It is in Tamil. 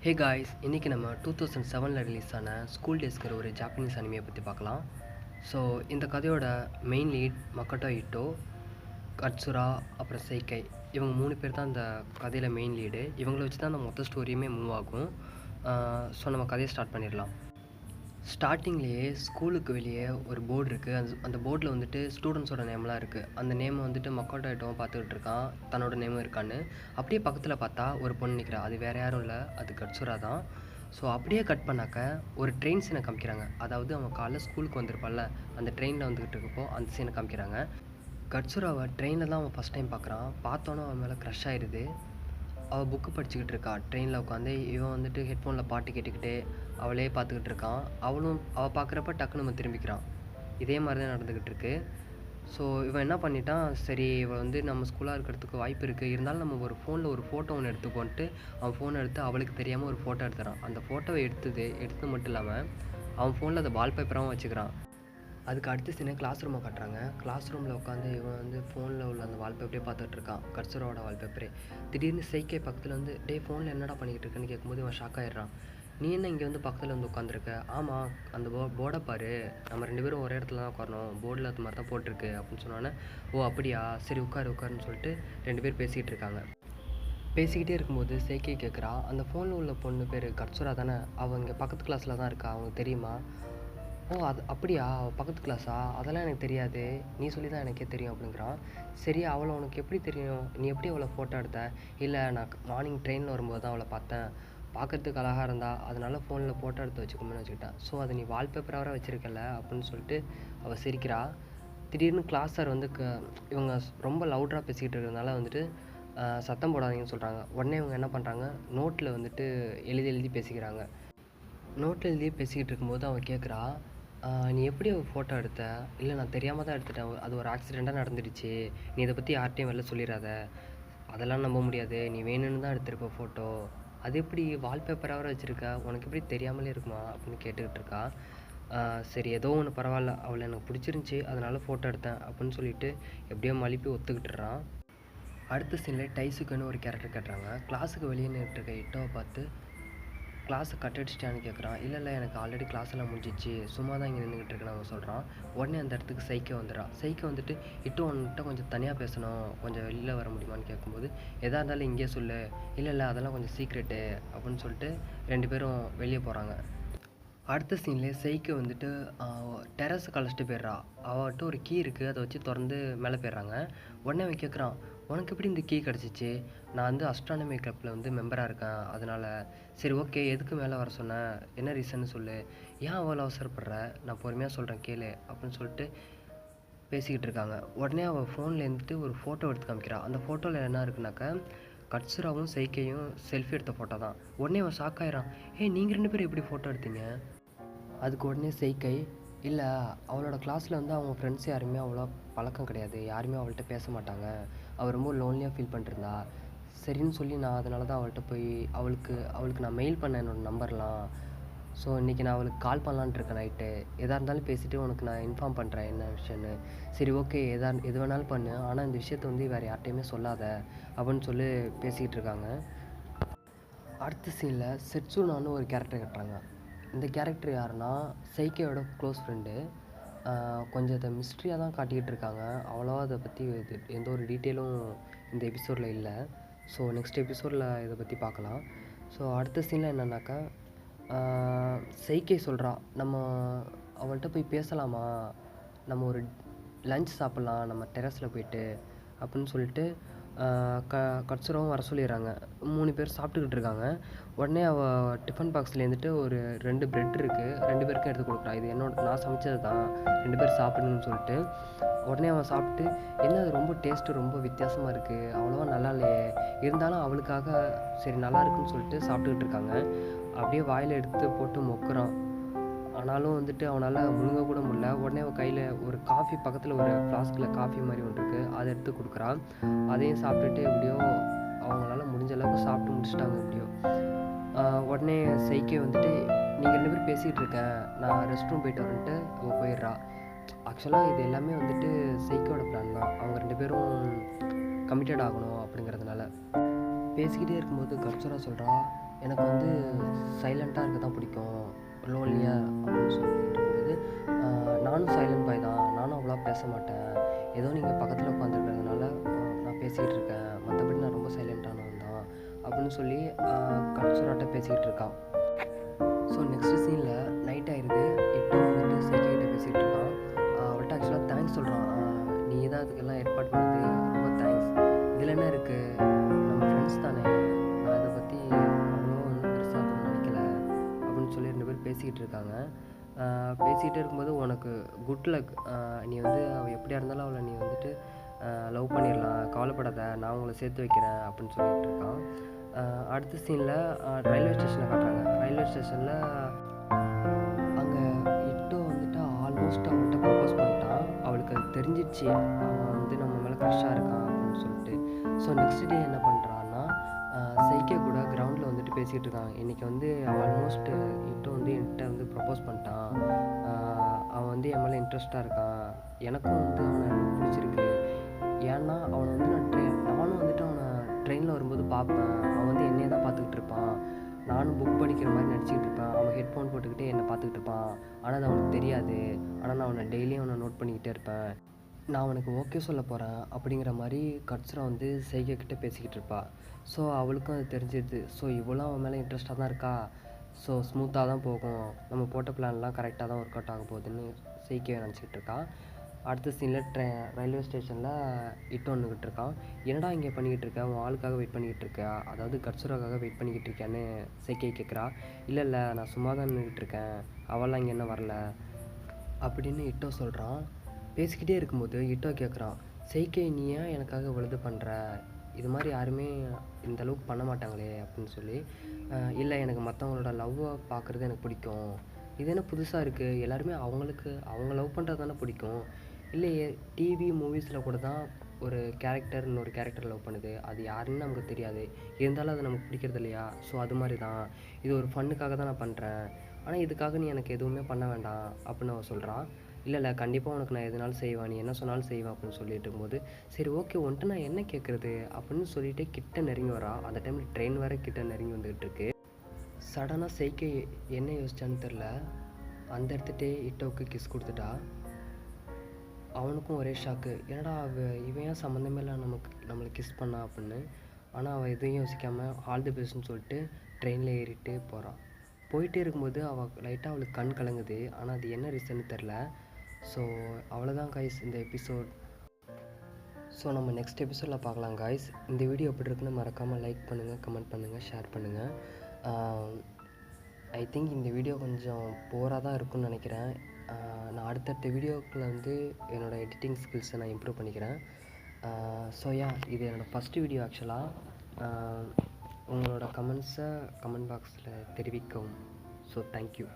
ஹே காய்ஸ், இன்றைக்கி நம்ம 2007 ரிலீஸ் ஆன ஸ்கூல் டேஸ்கிற ஒரு ஜாப்பனீஸ் அனிமையை பற்றி பார்க்கலாம். ஸோ இந்த கதையோட மெயின் லீட் மக்கட்டோ இட்டோ, கட்சுரா, அப்புறம் சைக்கை, இவங்க 3 பேர் தான் இந்த கதையில் மெயின் லீடு. இவங்களை வச்சு தான் அந்த மொத்த ஸ்டோரியுமே மூவ் ஆகும். ஸோ நம்ம கதையை ஸ்டார்ட் பண்ணிடலாம். ஸ்டார்டிங்லேயே ஸ்கூலுக்கு வெளியே ஒரு போர்டு இருக்குது. அந்த போர்டில் வந்துட்டு ஸ்டூடெண்ட்ஸோட நேம்லாம் இருக்குது. அந்த நேமை வந்துட்டு மக்கட்டோ இட்டோவும் பார்த்துக்கிட்டு இருக்கான், தன்னோட நேமும் இருக்கான்னு. அப்படியே பக்கத்தில் பார்த்தா ஒரு பொண்ணு நிற்கிறா. அது வேறு யாரும் இல்லை, அது கட்சுரா தான். ஸோ அப்படியே கட் பண்ணாக்க ஒரு ட்ரெயின் சீனை காமிக்கிறாங்க. அதாவது அவன் காலைல ஸ்கூலுக்கு வந்திருப்பான்ல, அந்த ட்ரெயினில் வந்துக்கிட்டு இருக்கப்போ அந்த சீனை காமிக்கிறாங்க. கட்சுராவை ட்ரெயினில் தான் அவன் ஃபஸ்ட் டைம் பார்க்குறான். பார்த்தோன்னே அவன் மேலே க்ரஷ் ஆயிடுது. அவள் புக்கு படிச்சுக்கிட்டு இருக்கா ட்ரெயினில் உட்காந்து. இவன் வந்துட்டு ஹெட்ஃபோனில் பாட்டு கேட்டுக்கிட்டு அவளே பார்த்துக்கிட்டு இருக்கான். அவள் பார்க்குறப்ப டக்குன்னு நம்ம திரும்பிக்கிறான். இதே மாதிரி தான் நடந்துக்கிட்டு இருக்கு. ஸோ இவன் என்ன பண்ணிட்டான், சரி இவள் வந்து நம்ம ஸ்கூலாக இருக்கிறதுக்கு வாய்ப்பு இருக்குது, இருந்தாலும் நம்ம ஒரு ஃபோனில் ஒரு ஃபோட்டோ ஒன்று எடுத்துக்கோன்ட்டு அவன் ஃபோனை எடுத்து அவளுக்கு தெரியாமல் ஒரு ஃபோட்டோ எடுத்துறான். அந்த ஃபோட்டோவை எடுத்தது மட்டும் இல்லாமல் அவன் ஃபோனில் அதை வால்பேப்பராகவும் வச்சுக்கிறான். அதுக்கு அடுத்த சீனை கிளாஸ் ரூமை காட்டுறாங்க. கிளாஸ் ரூமில் உட்காந்து இவன் வந்து ஃபோனில் உள்ள அந்த வால்பேப்பரே பார்த்துட்டு இருக்கான், கட்சுராவோட வால்பேப்பரே. திடீர்னு சைக்கை பக்கத்தில் வந்து, டே ஃபோனில் என்னடா பண்ணிக்கிட்டு இருக்குன்னு கேட்கும்போது இவன் ஷாக் ஆகிடுறான். நீ என்ன இங்கே வந்து பக்கத்தில் வந்து உட்காந்துருக்க? ஆமாம், அந்த போர்டை பாரு, நம்ம 2 பேரும் ஒரே இடத்துல தான் உட்காரணும், போர்டில் அது மாதிரி தான் போட்டிருக்கு அப்படின்னு சொன்னோன்னே, ஓ அப்படியா, சரி உட்காருன்னு சொல்லிட்டு 2 பேர் பேசிக்கிட்டு இருக்காங்க. பேசிக்கிட்டே இருக்கும்போது சைக்கை கேட்குறா, அந்த ஃபோனில் உள்ள பொண்ணு பேர் கட்சுரா தானே, அவள் இங்கே பக்கத்து கிளாஸில் தான் இருக்கா, அவங்களுக்கு தெரியுமா? ஓ அது அப்படியா, பக்கத்து கிளாஸா? அதெல்லாம் எனக்கு தெரியாது, நீ சொல்லி தான் எனக்கே தெரியும் அப்படிங்கிறான். சரி, அவளை உனக்கு எப்படி தெரியும்? நீ எப்படி அவளை ஃபோட்டோ எடுத்த? இல்லை, நான் மார்னிங் ட்ரெயினில் வரும்போது தான் அவளை பார்த்தேன், பார்க்குறதுக்கு அழகாக இருந்தா, அதனால் ஃபோனில் ஃபோட்டோ எடுத்து வச்சுக்கோன்னு வச்சுக்கிட்டேன். ஸோ அதை நீ வால்பேப்பராக வச்சுருக்கல அப்படின்னு சொல்லிட்டு அவள் சிரிக்கிறா. திடீர்னு கிளாஸ் சார் வந்து இவங்க ரொம்ப லவுடாக பேசிக்கிட்டு இருக்கிறதுனால வந்துட்டு சத்தம் போடாதீங்கன்னு சொல்கிறாங்க. உடனே இவங்க என்ன பண்ணுறாங்க, நோட்டில் வந்துட்டு எழுதி பேசிக்கிறாங்க. நோட்டில் எழுதி பேசிக்கிட்டு இருக்கும்போது அவள் கேட்குறா, நீ எப்படி ஒரு ஃபோட்டோ எடுத்த? இல்லை, நான் தெரியாமல் தான் எடுத்துட்டேன், அது ஒரு ஆக்சிடெண்ட்டாக நடந்துடுச்சு, நீ இதை பற்றி யார்கிட்டையும் வெளில சொல்லிடாத, அதெல்லாம் நம்ப முடியாது, நீ வேணும்னு தான் எடுத்திருக்க ஃபோட்டோ, அது எப்படி வால்பேப்பராக வச்சுருக்க, உனக்கு எப்படி தெரியாமலே இருக்குமா அப்படின்னு கேட்டுக்கிட்டு இருக்கா. சரி ஏதோ ஒன்று, பரவாயில்ல, அவளை எனக்கு பிடிச்சிருந்துச்சி அதனால் ஃபோட்டோ எடுத்தேன் அப்படின்னு சொல்லிட்டு எப்படியோ மழுப்பி ஒத்துக்கிட்டுறான். அடுத்த சீனில் டைஸுக்குன்னு ஒரு கேரக்டர் கட்டுறாங்க. கிளாஸுக்கு வெளியே நின்றுட்டுருக்க இட்டோவை பார்த்து, கிளாஸை கட் அடிச்சிட்டான்னு கேட்குறான். இல்லை, எனக்கு ஆல்ரெடி கிளாஸ் எல்லாம் முடிஞ்சிச்சு, சும்மா தான் இங்கே நின்றுக்கிட்டு இருக்கேன்னு அவன் சொல்கிறான். உடனே அந்த இடத்துக்கு சைக்கை வந்துடுறான். சைக்கை வந்துட்டு, இட்டு உன்கிட்ட கொஞ்சம் தனியாக பேசணும், கொஞ்சம் வெளியில் வர முடியுமான்னு கேட்கும்போது, எதாக இருந்தாலும் இங்கே சொல்லு, இல்லை அதெல்லாம் கொஞ்சம் சீக்ரெட்டு அப்படின்னு சொல்லிட்டு 2 பேரும் வெளியே போகிறாங்க. அடுத்த சீன்லேயே சைக்கை வந்துட்டு டெரஸை கழிச்சிட்டு போயிடுறா. அவட்ட ஒரு கீ இருக்குது, அதை வச்சு திறந்து மேலே போயிடுறாங்க. உடனே அவன் கேட்குறான், உனக்கு எப்படி இந்த கீ கிடச்சிச்சு? நான் வந்து அஸ்ட்ரானமி கிளப்பில் வந்து மெம்பராக இருக்கேன், அதனால். சரி ஓகே, எதுக்கு மேலே வர சொன்னேன், என்ன ரீசன்னு சொல்லு, ஏன் அவ்வளோ அவசரப்படுற, நான் பொறுமையாக சொல்கிறேன் கேளு அப்படின்னு சொல்லிட்டு பேசிக்கிட்டு இருக்காங்க. உடனே அவள் ஃபோனில் இருந்துட்டு ஒரு ஃபோட்டோ எடுத்து காமிக்கிறாள். அந்த ஃபோட்டோவில் என்ன இருக்குனாக்கா, கட்சுராவும் சைக்கையும் செல்ஃபி எடுத்த ஃபோட்டோ தான். உடனே அவன் ஷாக் ஆயிடறான். நீங்கள் 2 பேரும் எப்படி ஃபோட்டோ எடுத்தீங்க? அதுக்கு உடனே சைக்கை, இல்லை அவளோட கிளாஸில் வந்து அவங்க ஃப்ரெண்ட்ஸ் யாருமே அவ்வளோ பழக்கம் கிடையாது, யாருமே அவள்கிட்ட பேச மாட்டாங்க, அவள் ரொம்ப லோன்லியாக ஃபீல் பண்ணிட்டுருந்தா, சரின்னு சொல்லி நான் அதனால தான் அவள்கிட்ட போய் அவளுக்கு நான் மெயில் பண்ணேன் என்னோடய நம்பர்லாம். ஸோ இன்றைக்கி நான் அவளுக்கு கால் பண்ணலான்ட்டு இருக்கேன் நைட்டு, எதாக இருந்தாலும் பேசிவிட்டு உனக்கு நான் இன்ஃபார்ம் பண்ணுறேன் என்ன விஷயம்னு. சரி ஓகே, எது வேணாலும் பண்ணு, ஆனால் இந்த விஷயத்தை வந்து வேறு யார்கிட்டையுமே சொல்லாத அப்படின்னு சொல்லி பேசிக்கிட்டு இருக்காங்க. அடுத்த சீனில் செட்சுனான்னு ஒரு கேரக்டர் கட்டுறாங்க. இந்த கேரக்டர் யாருன்னா சைக்கையோட க்ளோஸ் ஃப்ரெண்டு. கொஞ்சம் இதை மிஸ்ட்ரியாக தான் காட்டிக்கிட்டு இருக்காங்க, அவ்வளோவா அதை பற்றி எந்த ஒரு டீட்டெயிலும் இந்த எபிசோடில் இல்லை. ஸோ நெக்ஸ்ட் எபிசோடில் இதை பற்றி பார்க்கலாம். ஸோ அடுத்த சீனில் என்னென்னாக்கா, சைக்கை சொல்கிறா, நம்ம அவள்கிட்ட போய் பேசலாமா, நம்ம ஒரு லஞ்ச் சாப்பிட்லாம் நம்ம டெரஸில் போயிட்டு அப்படின்னு சொல்லிட்டு கட்சுராவும் வர சொல்லிடுறாங்க. 3 பேர் சாப்பிட்டுக்கிட்டு இருக்காங்க. உடனே அவள் டிஃபன் பாக்ஸ்லேருந்துட்டு ஒரு 2 பிரெட் இருக்குது, 2 பேருக்கும் எடுத்து கொடுக்குறா. இது நான் சமைச்சது தான், 2 பேர் சாப்பிடணும்னு சொல்லிட்டு. உடனே அவன் சாப்பிட்டு, என்ன அது ரொம்ப டேஸ்ட்டு ரொம்ப வித்தியாசமாக இருக்குது, அவ்வளோவா நல்லா இல்லையே, இருந்தாலும் அவளுக்காக சரி நல்லா இருக்குன்னு சொல்லிட்டு சாப்பிட்டுக்கிட்டு இருக்காங்க. அப்படியே வாயில் எடுத்து போட்டு மொக்குறான். ஆனாலும் வந்துட்டு அவனால் முழுங்க கூட முடியல. உடனே அவன் கையில் ஒரு காஃபி, பக்கத்தில் ஒரு ஃப்ளாஸ்கில் காஃபி மாதிரி ஒன்று இருக்குது, அதை எடுத்து கொடுக்குறான். அதையும் சாப்பிட்டுட்டு எப்படியோ அவங்களால முடிஞ்ச அளவுக்கு சாப்பிட்டு முடிச்சிட்டாங்க எப்படியோ. உடனே சைக்கை வந்துட்டு, நீங்கள் 2 பேரும் பேசிகிட்டு இருக்கேன், நான் ரெஸ்ட் ரூம் போயிட்டு வரேன்ட்டு அவள் போயிடுறா. ஆக்சுவலாக இது எல்லாமே வந்துட்டு சைக்கோட பிளான் தான், அவங்க 2 பேரும் கமிட்டட் ஆகணும் அப்படிங்கிறதுனால. பேசிக்கிட்டே இருக்கும்போது கட்சுரா சொல்கிறா, எனக்கு வந்து சைலண்ட்டாக இருக்க தான் பிடிக்கும், லோன்லியாக அப்படின்னு சொல்லிட்டு இருக்கும்போது, நானும் சைலண்ட் பாய் தான், நானும் அவ்வளோ பேச மாட்டேன், ஏதோ நீங்கள் பக்கத்தில் உட்காந்துருக்கிறதுனால நான் பேசிக்கிட்டு இருக்கேன், மற்றபடி நான் ரொம்ப சைலண்ட்டானவன் தான் அப்படின்னு சொல்லி கட்சுராட்ட பேசிக்கிட்டு இருக்கான். ஸோ நெக்ஸ்ட் சீனில் நைட் ஆயிடுது. இட்டோ வந்துட்டு சைக்கிட்ட பேசிகிட்டு இருக்கான். அவள்கிட்ட ஆக்சுவலாக தேங்க்ஸ் சொல்கிறான். நீ தான் அதுக்கெல்லாம் ஏற்பாடு பண்ணது, ரொம்ப தேங்க்ஸ். இதில் என்ன இருக்குது, நம்ம ஃப்ரெண்ட்ஸ் தானே, நான் இதை பற்றி அவ்வளோ ஒன்றும் பெருசாக நினைக்கல அப்படின்னு சொல்லி 2 பேர் பேசிக்கிட்டு இருக்காங்க. பேசிகிட்டே இருக்கும்போது உனக்கு குட் லக், நீ வந்து அவள் எப்படியா இருந்தாலும் அவளை நீ வந்துட்டு லவ் பண்ணிடலாம், கவலைப்படாத, நான் உங்களை சேர்த்து வைக்கிறேன் அப்படின்னு சொல்லிட்டு இருக்கான். அடுத்த சீனில் ரயில்வே ஸ்டேஷனை காட்டுறாங்க. ரயில்வே ஸ்டேஷனில் அங்கே இட்டோ வந்துட்டு ஆல்மோஸ்ட் அவள்கிட்ட ப்ரப்போஸ் பண்ணிட்டான். அவளுக்கு அது தெரிஞ்சிடுச்சு, அவன் வந்து நம்ம மேலே க்ரஷ்ஷாக இருக்கான் அப்படின்னு சொல்லிட்டு. ஸோ நெக்ஸ்ட் டே என்ன பண்ணுறான்னா, சைக்கே கூட கிரவுண்டில் வந்துட்டு பேசிகிட்டு இருக்கான். இன்றைக்கி வந்து ஆல்மோஸ்ட் இட்டோ வந்து என்கிட்ட வந்து ப்ரப்போஸ் பண்ணிட்டான், அவன் வந்து என் மேலே இன்ட்ரெஸ்ட்டாக இருக்கான், எனக்கும் வந்து அவனை பிடிச்சிருக்கு. ஏன்னா அவனை வந்து நானும் வந்துட்டு அவனை ட்ரெயினில் வரும்போது பார்ப்பேன், அவன் வந்து என்னையே தான் பார்த்துக்கிட்டு இருப்பான், நானும் புக் படிக்கிற மாதிரி நடிச்சிக்கிட்டு இருப்பேன், அவன் ஹெட்ஃபோன் போட்டுக்கிட்டே என்னை பார்த்துக்கிட்டு இருப்பான், ஆனால் அது அவனுக்கு தெரியாது, ஆனால் நான் அவனை டெய்லியும் அவனை நோட் பண்ணிக்கிட்டே இருப்பேன், நான் அவனுக்கு ஓகே சொல்ல போகிறேன் அப்படிங்கிற மாதிரி கட்சுரா வந்து சைகை கிட்டே பேசிக்கிட்டு இருப்பா. ஸோ அவளுக்கும் அது தெரிஞ்சிடுது. ஸோ இவ்வளோ அவன் மேலே இன்ட்ரெஸ்ட்டாக தான் இருக்கா, ஸோ ஸ்மூத்தாக தான் போகும், நம்ம போட்ட பிளான்லாம் கரெக்டாக தான் ஒர்க் அவுட் ஆக போகுதுன்னு சைக்கே நினச்சிக்கிட்டு இருக்கா. அடுத்த சீனில் ரயில்வே ஸ்டேஷனில் இட்டோ நின்றுக்கிட்டு இருக்கான். என்னடா இங்கே பண்ணிக்கிட்டு இருக்க, உன் ஆளுக்காக வெயிட் பண்ணிக்கிட்டு இருக்கா, அதாவது கட்சுராக்காக வெயிட் பண்ணிக்கிட்டு இருக்கியான்னு சைக்கை கேட்குறா. இல்லை நான் சும்மா தான் நின்றுக்கிட்டு இருக்கேன், அவள்லாம் இங்கே என்ன வரல அப்படின்னு இட்டோ சொல்கிறான். பேசிக்கிட்டே இருக்கும்போது இட்டோ கேட்குறான், சைக்கை நீ ஏன் எனக்காக இவ்வளவு பண்ணுற, இது மாதிரி யாருமே இந்த அளவுக்கு பண்ண மாட்டாங்களே அப்படின்னு சொல்லி. இல்லை எனக்கு மற்றவங்களோட லவ்வை பார்க்குறது எனக்கு பிடிக்கும், இது என்ன புதுசாக இருக்குது, எல்லாருமே அவங்க லவ் பண்ணுறது தானே பிடிக்கும், இல்லையே டிவி மூவிஸில் கூட தான் ஒரு கேரக்டர் இன்னொரு கேரக்டர் லவ் பண்ணுது, அது யாருன்னு நமக்கு தெரியாது, இருந்தாலும் அது நமக்கு பிடிக்கிறது இல்லையா, ஸோ அது மாதிரி தான், இது ஒரு ஃபன்னுக்காக தான் நான் பண்ணுறேன், ஆனால் இதுக்காக நீ எனக்கு எதுவுமே பண்ண வேண்டாம் அப்படின்னு அவன் சொல்கிறான். இல்லை கண்டிப்பாக உனக்கு நான் எதுனாலும் செய்வேன், நீ என்ன சொன்னாலும் செய்வேன் அப்படின்னு சொல்லிட்டு இருக்கும்போது, சரி ஓகே உன்ட்டு நான் என்ன கேட்குறது அப்படின்னு சொல்லிட்டு கிட்ட நெருங்கி வரா. அந்த டைமில் ட்ரெயின் வேறு கிட்ட நெருங்கி வந்துக்கிட்டு இருக்கு. சடனாக சைக்கை என்ன யோசிச்சான்னு தெரில, அந்த இடத்துட்டே இட்டோவுக்கு கிஸ் கொடுத்துட்டா. அவனுக்கும் ஒரே ஷாக்கு, என்னடா இவன் ஏன் சம்மந்தமே இல்லை நம்மளை கிஸ் பண்ணா அப்படின்னு. ஆனால் அவள் எதுவும் யோசிக்காமல் ஆல் தி பெஸ்ட்னு சொல்லிட்டு ட்ரெயினில் ஏறிட்டு போகிறான். போயிட்டே இருக்கும்போது லைட்டாக அவளுக்கு கண் கலங்குது, ஆனால் அது என்ன ரீசன்னு தெரில. ஸோ அவ்வளோதான் காய்ஸ் இந்த எபிசோட். ஸோ நம்ம நெக்ஸ்ட் எபிசோடில் பார்க்கலாம் காய்ஸ். இந்த வீடியோ எப்படி இருக்குன்னு மறக்காமல் லைக் பண்ணுங்கள், கமெண்ட் பண்ணுங்கள், ஷேர் பண்ணுங்கள். ஐ திங்க் இந்த வீடியோ கொஞ்சம் போராக தான் இருக்குன்னு நினைக்கிறேன். நான் அடுத்தடுத்த வீடியோக்களில் வந்து என்னோடய எடிட்டிங் ஸ்கில்ஸை நான் இம்ப்ரூவ் பண்ணிக்கிறேன். ஸோ இது என்னோடய ஃபஸ்ட்டு வீடியோ ஆக்சுவலாக. உங்களோட கமெண்ட்ஸை கமெண்ட் பாக்ஸில் தெரிவிக்கவும். So thank you.